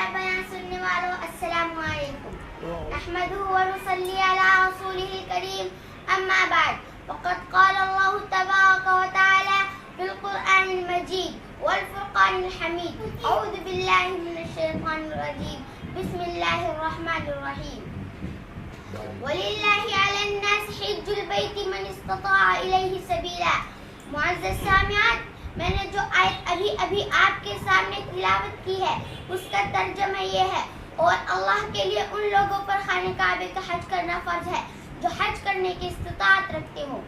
मेरा बयान सुनने वालों अस्सलामु अलैकुम। नहमदुहु व नुसल्ली अला रसूलिहिल करीम, अम्मा बाद। फ़क़द क़ाल अल्लाहु तबारक व तआला फ़िल क़ुरआनिल मजीद वल फ़ुरक़ानिल हमीद। अऊज़ु बिल्लाहि मिनश शैतानिर रजीम। बिस्मिल्लाहिर रहमानिर रहीम। वलिल्लाहि अलन नासि हिज्जुल बैति मन इस्तताअ इलैहि सबीला। मुअज़्ज़ज़ सामिआत, मैंने जो आयत अभी आपके सामने तिलावत की है उसका तर्जुमा ये है, और अल्लाह के लिए उन लोगों पर खाने काबे का हज करना फर्ज है जो हज करने की इस्तिताअत रखते हो।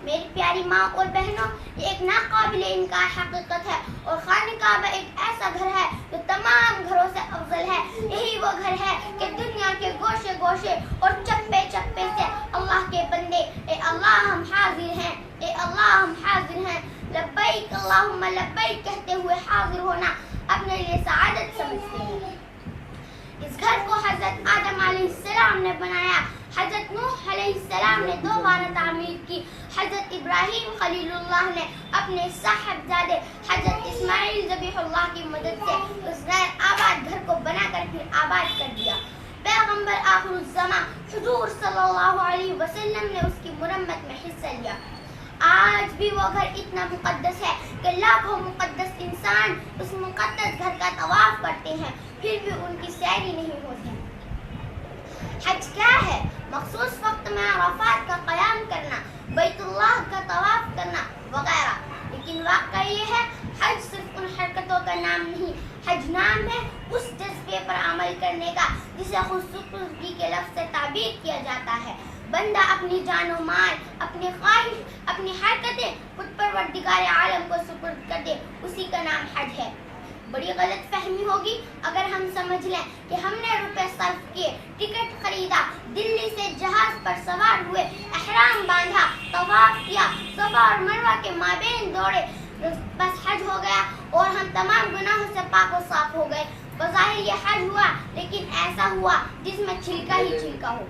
मेरी प्यारी माँ और बहनों, ये एक नाकाबिल इनकार हकीकत है, और खाने काबा एक ऐसा घर है जो तमाम घरों से अफजल है। यही वो घर है कि दुनिया के गोशे गोशे और चप्पे चप्पे से अल्लाह के बंदे, ए अल्लाह हम हाजिर हैं, ए अल्लाह हम हाजिर हैं, लब्बैक अल्लाहुम्मा लब्बैक कहते हुए हाजिर होना अपने लिए सआदत समझते हैं। इस घर को हजरत आदम अलैहिस्सलाम ने बनाया, हजरत नूह अलैहिस्सलाम ने दोबारा तामीर की, हजरत इब्राहीम खलीलुल्लाह ने अपने साहबजादे हजरत इस्माइल ज़बीहुल्लाह की मदद से उस गैर आबाद घर को बनाकर फिर आबाद कर दिया। पैगंबर आखिरुज़्ज़मा हुजूर सल्लल्लाहु अलैहि वसल्लम ने उसकी मुरम्मत में हिस्सा लिया। आज भी वो घर इतना मुकद्दस है कि लाखों मुकद्दस इंसान उस मुकद्दस घर का तवाफ करते हैं, फिर भी उनकी सैरी नहीं होती। हज क्या है? मखसूस वक्त में अराफात का क़याम करना, बैतुल्लाह का तवाफ करना वगैरह। लेकिन वाक़या ये है, हज सिर्फ उन हरकतों का नाम नहीं, हज नाम है उस जज्बे पर अमल करने का जिसे खुदसुपुर्दगी के लफ्ज़ से ताबीर किया जाता है। बंदा अपनी जानो माल, अपनी ख्वाहिश, अपनी हरकतें खुद परवरदिगार आलम को सुपुर्द कर दे, उसी का नाम हज है। बड़ी गलत फहमी होगी अगर हम समझ लें कि हमने रुपए सर्फ किए, टिकट खरीदा, दिल्ली से जहाज पर सवार हुए, एहराम बांधा, तवाफ किया, सफा और मरवा के माबेन दौड़े, बस हज हो गया और हम तमाम गुनाहों से पाक और साफ हो गए। बज़ाहिर ये हज हुआ, लेकिन ऐसा हुआ जिसमें छिलका ही छिलका हो।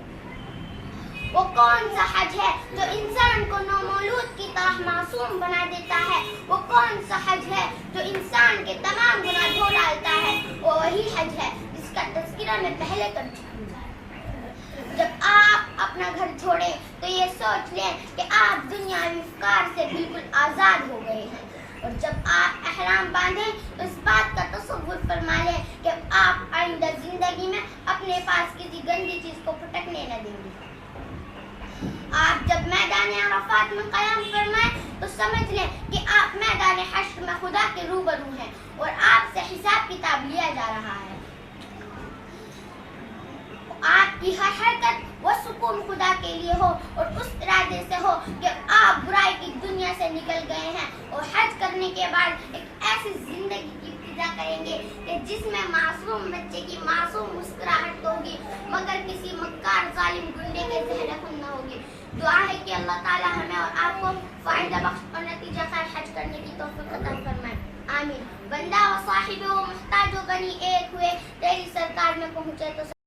वो कौन सा हज है जो इंसान को नौमौलूद की तरह मासूम बना देता है? वो कौन सा हज है जो इंसान के तमाम गुनाह धो डालता है? वो वही हज है जिसका तज़किरा मैं पहले कर चुकी हूँ। जब आप अपना घर छोड़ें तो ये सोच लें कि आप दुनियावी अफकार से बिल्कुल आज़ाद हो गए हैं, और जब आप एहराम बांधें तो इस बात का तसव्वुर फरमा लें कि आप आइंदा जिंदगी में अपने पास किसी गंदी चीज़ को फटकने न देंगे। आप जब मैदान अराफात में क़याम फरमाएं तो समझ लें कि आप मैदान हश्र में खुदा के रूबरू हैं और आपसे हिसाब किताब लिया जा रहा है। आपकी हर हरकत वो सुकून खुदा के लिए हो और उस इरादे से हो कि आप बुराई की दुनिया से निकल गए हैं और हज करने के बाद एक ऐसी जिंदगी की इब्तिदा करेंगे कि जिसमें मासूम बच्चे की मासूम मुस्कुराहट होगी, मगर किसी मक्कार जालिम गुंडे के ज़हन खुन न होगी। दुआ है कि अल्लाह ताला हमें और आपको फ़ायदा बख्श और नतीजा खैर हज करने की तौफीक अता फरमाए। आमीन। बंदा व साहिब व मुहताज व गनी एक हुए, तेरी सरकार में पहुँचे तो